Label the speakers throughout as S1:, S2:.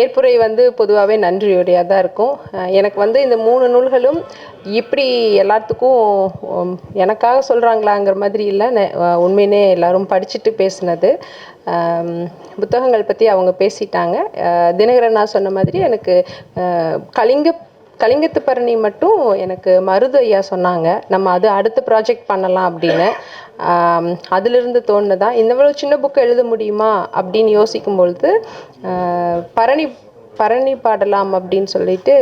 S1: ஏற்புரை வந்து பொதுவாகவே நன்றியுடையதாக தான் இருக்கும். எனக்கு வந்து இந்த 3 நூல்களும் இப்படி எல்லாத்துக்கும் எனக்காக சொல்கிறாங்களாங்கிற மாதிரி இல்லை, உண்மையிலே எல்லாரும் படிச்சுட்டு பேசினது. புத்தகங்கள் பற்றி அவங்க பேசிட்டாங்க. தினகரன் நான் சொன்ன மாதிரி எனக்கு கலிங்கத்து பரணி மட்டும் எனக்கு மருது ஐயா சொன்னாங்க, நம்ம அது அடுத்த ப்ராஜெக்ட் பண்ணலாம் அப்படின்னு. அதிலிருந்து தோணுதான் இந்த சின்ன புக்கு எழுத முடியுமா அப்படின்னு யோசிக்கும் பொழுது பரணி பாடலாம் அப்படின்னு சொல்லிட்டு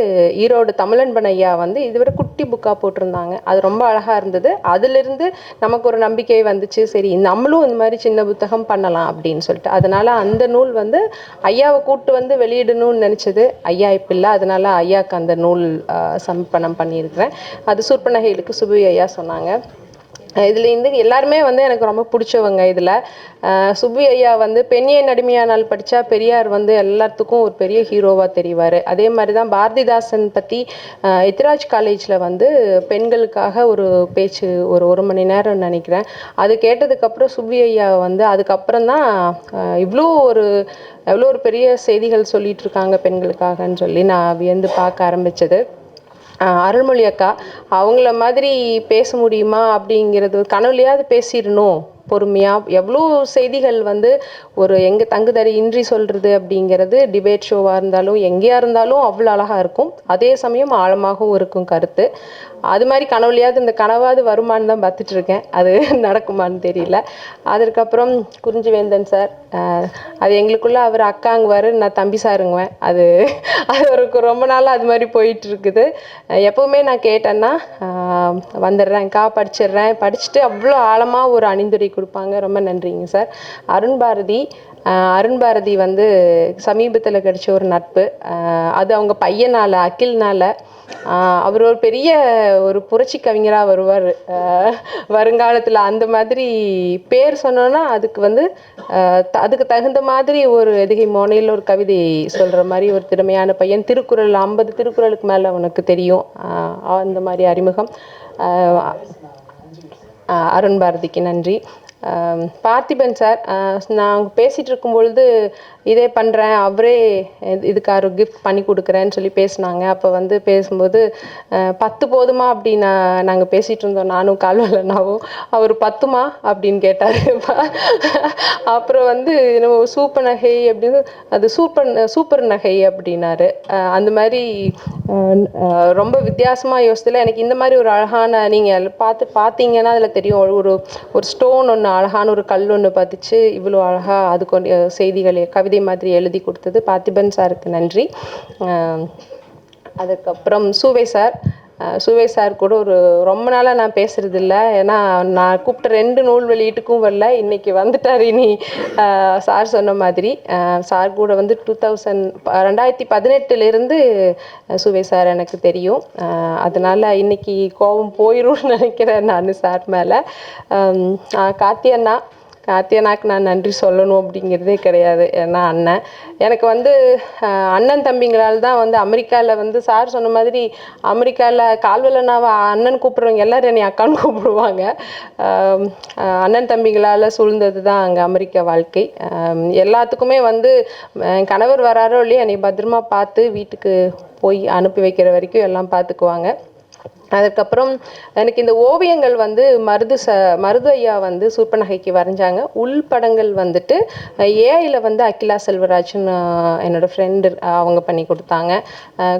S1: ஈரோடு தமிழன்பன் ஐயா வந்து இதுவரை குட்டி புக்காக போட்டிருந்தாங்க. அது ரொம்ப அழகாக இருந்தது. அதிலிருந்து நமக்கு ஒரு நம்பிக்கை வந்துச்சு, சரி நம்மளும் இந்த மாதிரி சின்ன புத்தகம் பண்ணலாம் அப்படின்னு சொல்லிட்டு. அதனால் அந்த நூல் வந்து ஐயாவை கூப்பிட்டு வந்து வெளியிடணும்னு நினச்சது. ஐயா இப்போ இல்லை, அதனால் ஐயாவுக்கு அந்த நூல் சமர்ப்பணம் பண்ணியிருக்கிறேன். அது சூர்பனகைகளுக்கு சுபு ஐயா சொன்னாங்க. இதுலேருந்து எல்லாருமே வந்து எனக்கு ரொம்ப பிடிச்சவங்க. இதில் சுப்பு ஐயா வந்து பெண்ணியன் அடிமையானால் படித்தா பெரியார் வந்து எல்லாத்துக்கும் ஒரு பெரிய ஹீரோவாக தெரிவார். அதே மாதிரி தான் பாரதிதாசன் பற்றி எத்திராஜ் காலேஜில் வந்து பெண்களுக்காக ஒரு பேச்சு ஒரு மணி நேரம் நினைக்கிறேன். அது கேட்டதுக்கப்புறம் சுப்பு ஐயா வந்து அதுக்கப்புறம் தான் எவ்வளோ ஒரு பெரிய செய்திகள் சொல்லிகிட்டு இருக்காங்க பெண்களுக்காகன்னு சொல்லி நான் வியந்து பார்க்க ஆரம்பித்தது. அருள்மொழி அக்கா அவங்கள மாதிரி பேச முடியுமா அப்படிங்கிறது, கனவுலையாவது பேசிடணும் பொறுமையாக. எவ்வளோ செய்திகள் வந்து ஒரு எங்கே தங்குதறி இன்றி சொல்கிறது அப்படிங்கிறது டிபேட் ஷோவாக இருந்தாலும் எங்கேயா இருந்தாலும் அவ்வளோ அழகாக இருக்கும். அதே சமயம் ஆழமாகவும் இருக்கும் கருத்து. அது மாதிரி கனவுலையாவது இந்த கனவாவது வருமானு தான் பார்த்துட்ருக்கேன், அது நடக்குமான்னு தெரியல. அதற்கப்புறம் குறிஞ்சிவேந்தன் சார், அது எங்களுக்குள்ளே அவர் அக்காங்குவார், நான் தம்பி சாருங்குவேன். அது ஒரு ரொம்ப நாளாக அது மாதிரி போயிட்டுருக்குது. எப்போவுமே நான் கேட்டேன்னா வந்துடுறேன்க்கா, படிச்சுட்டு அவ்வளோ ஆழமாக ஒரு அணிந்துரை கொடுப்பாங்க. ரொம்ப நன்றிங்க சார். அருண் பாரதி வந்து சமீபத்தில் கிடைச்ச ஒரு நட்பு. அது அவங்க பையனால் அகில்னால். அவர் ஒரு பெரிய ஒரு புரட்சி கவிஞராக வருவார் வருங்காலத்தில். அந்த மாதிரி பேர் சொன்னோன்னா அதுக்கு தகுந்த மாதிரி ஒரு எதுகை மோனையில் ஒரு கவிதை சொல்கிற மாதிரி ஒரு திறமையான பையன். திருக்குறள் 50 திருக்குறளுக்கு மேலே உனக்கு தெரியும். அந்த மாதிரி அறிமுகம். அருண் பாரதிக்கு நன்றி. பார்த்திபன் சார், நான் பேசிகிட்டு இருக்கும் பொழுது இதே பண்ணுறேன், அவரே இதுக்காக ஒரு கிஃப்ட் பண்ணி கொடுக்குறேன்னு சொல்லி பேசினாங்க. அப்போ வந்து பேசும்போது 10 போதுமா அப்படின்னு நாங்கள் பேசிகிட்டு இருந்தோம், நானும் கால்வலனாவும். அவர் 10மா அப்படின்னு கேட்டார். அப்புறம் வந்து நம்ம சூப்பர் நகை அப்படின்னு, அது சூப்பர் நகை அப்படின்னாரு. அந்த மாதிரி ரொம்ப வித்தியாசமாக யோசித்துல எனக்கு இந்த மாதிரி ஒரு அழகான, நீங்கள் பார்த்தீங்கன்னா அதில் தெரியும், ஒரு ஸ்டோன் ஒன்று, அழகான ஒரு கல் ஒன்று பார்த்துச்சு. இவ்வளோ அழகாக அது கொண்டு செய்திகளை கவிதை மாதிரி எழுதி கொடுத்தது பார்த்திபன் சாருக்கு நன்றி. அதுக்கப்புறம் சூவை சார் கூட ரொம்ப நாளாக நான் பேசுகிறதில்ல. ஏன்னா நான் கூப்பிட்ட 2 நூல் வெளியீட்டுக்கும் வரல, இன்றைக்கி வந்துட்டார். இனி சார் சொன்ன மாதிரி சார் கூட வந்து 2018 சூவை சார் எனக்கு தெரியும். அதனால் இன்றைக்கி கோபம் போயிடும்னு நினைக்கிறேன் நான் சார் மேலே. காத்தியனாக்கு நான் நன்றி சொல்லணும் அப்படிங்கிறதே கிடையாது. ஏன்னா அண்ணன் எனக்கு வந்து அண்ணன் தம்பிங்களால் தான் வந்து அமெரிக்காவில் வந்து சார் சொன்ன மாதிரி அமெரிக்காவில் கால்வலனாவை அண்ணன் கூப்பிட்றவங்க எல்லோரும் என்னை அக்கான்னு கூப்பிடுவாங்க. அண்ணன் தம்பிங்களால் சூழ்ந்தது தான் அங்கே அமெரிக்கா வாழ்க்கை. எல்லாத்துக்குமே வந்து கணவர் வராரோ இல்லையா, என்னை பத்திரமா பார்த்து வீட்டுக்கு போய் அனுப்பி வைக்கிற வரைக்கும் எல்லாம் பார்த்துக்குவாங்க. அதுக்கப்புறம் எனக்கு இந்த ஓவியங்கள் வந்து மருது ஐயா வந்து சூர்பனகைக்கு வரைஞ்சாங்க. உள்படங்கள் வந்துட்டு ஏஐயில் வந்து அகிலா செல்வராஜ்னு என்னோடய ஃப்ரெண்டு அவங்க பண்ணி கொடுத்தாங்க.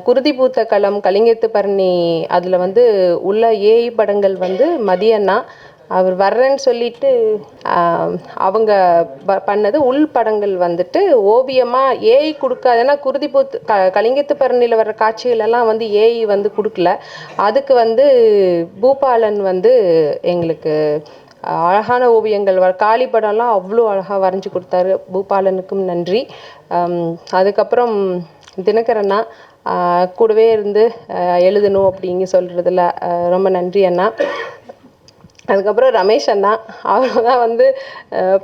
S1: குருதி பூத்த களம், கலிங்கத்து பரணி, அதில் வந்து உள்ள ஏஐ படங்கள் வந்து மதியண்ணா அவர் வர்றேன்னு சொல்லிட்டு அவங்க பண்ணது. உள்படங்கள் வந்துட்டு ஓவியமாக ஏஐ கொடுக்காது. ஏன்னா கலிங்கத்து பரணியில் வர்ற காட்சிகளெல்லாம் வந்து ஏஐ வந்து கொடுக்கல. அதுக்கு வந்து பூபாலன் வந்து எங்களுக்கு அழகான ஓவியங்கள் காளி படம்லாம் அவ்வளோ அழகாக வரைஞ்சி கொடுத்தாரு. பூபாலனுக்கும் நன்றி. அதுக்கப்புறம் தினகரண்ணா கூடவே இருந்து எழுதணும் அப்படிங்க சொல்கிறதுல ரொம்ப நன்றி அண்ணா. அதுக்கப்புறம் ரமேஷ் அண்ணா, அவங்க தான் வந்து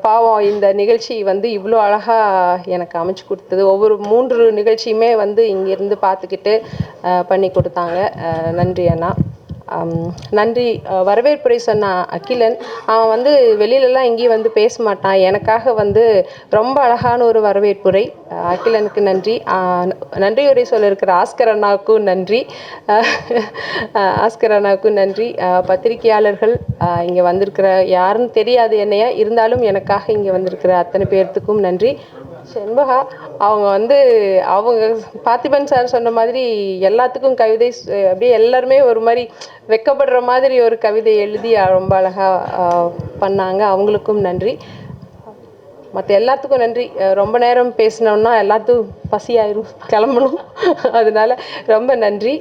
S1: பாவம் இந்த நிகழ்ச்சி வந்து இவ்வளோ அழகாக எனக்கு அமைச்சு கொடுத்தது. ஒவ்வொரு 3 நிகழ்ச்சியுமே வந்து இங்கேருந்து பார்த்துக்கிட்டு பண்ணி கொடுத்தாங்க. நன்றி அண்ணா. நன்றி. வரவேற்புரை சொன்ன அகிலன், அவன் வந்து வெளியிலலாம் எங்கேயும் வந்து பேச மாட்டான். எனக்காக வந்து ரொம்ப அழகான ஒரு வரவேற்புரை. அகிலனுக்கு நன்றி. நன்றியுரை சொல்ல இருக்கிற ஆஸ்கர் அண்ணாவுக்கும் நன்றி. ஆஸ்கர் அண்ணாவுக்கும் நன்றி. பத்திரிகையாளர்கள், இங்கே வந்திருக்கிற யாருன்னு தெரியாது என்னைய, இருந்தாலும் எனக்காக இங்கே வந்திருக்கிற அத்தனை பேர்த்துக்கும் நன்றி. செண்பகா, அவங்க வந்து அவங்க பார்த்திபன் சார் சொன்ன மாதிரி எல்லாத்துக்கும் கவிதை அப்படியே எல்லாருமே ஒரு மாதிரி வெக்கப்படுற மாதிரி ஒரு கவிதை எழுதி ரொம்ப அழகாக பண்ணாங்க. அவங்களுக்கும் நன்றி. மற்ற எல்லாத்துக்கும் நன்றி. ரொம்ப நேரம் பேசினோம்னா எல்லாத்துக்கும் பசியாயிரும், கிளம்பணும். அதனால ரொம்ப நன்றி.